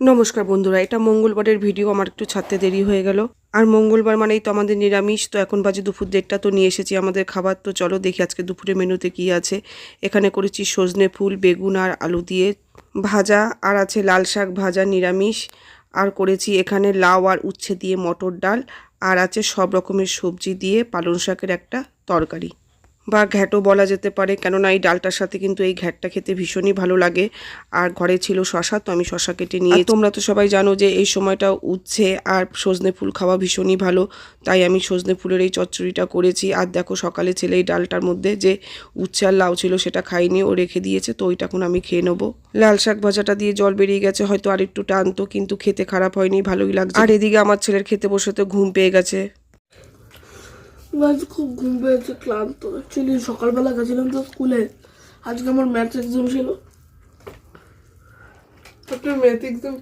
নমস্কার বন্ধুরা, এটা মঙ্গলবারের ভিডিও। আমার একটু ছাড়তে দেরি হয়ে গেল। আর মঙ্গলবার মানেই তো আমাদের নিরামিষ। তো এখন বাজে দুপুর 1:30, তো নিয়ে এসেছি আমাদের খাবার। তো চলো দেখি আজকে দুপুরে মেনুতে কি আছে। এখানে করেছি সজনে ফুল, বেগুন আর আলু দিয়ে ভাজা, আর আছে লাল শাক ভাজা নিরামিষ, আর করেছি এখানে লাউ আর উচ্ছে দিয়ে মটর ডাল, আর আছে সব রকমের সবজি দিয়ে পালং শাকের একটা তরকারি বা ঘ্যাটও বলা যেতে পারে, কেননা এই ডালটার সাথে কিন্তু এই ঘ্যাটটা খেতে ভীষণই ভালো লাগে। আর ঘরে ছিল শশা, তো আমি শশা কেটে নিয়ে, তোমরা তো সবাই জানো যে এই সময়টা উচ্ছে আর সজনে ফুল খাওয়া ভীষণই ভালো, তাই আমি সজনে ফুলের এই চচ্চড়িটা করেছি। আর দেখো সকালে ছেলে এই ডালটার মধ্যে যে উচ্ছে আর লাউ ছিল সেটা খাইনি, ও রেখে দিয়েছে, তো ওইটা এখন আমি খেয়ে নেবো। লাল শাক ভাজাটা দিয়ে জল বেরিয়ে গেছে, হয়তো আর একটু টানতো, কিন্তু খেতে খারাপ হয়নি, ভালোই লাগছে। আর এদিকে আমার ছেলের খেতে বসে তো ঘুম পেয়ে গেছে। আজ খুব ঘুম পেয়েছে, ক্লান্ত। অ্যাকচুয়ালি সকালবেলা গেছিলাম তো স্কুলে, আজকে আমার ম্যাথ এক্সাম ছিল। আপনার ম্যাথ এক্সাম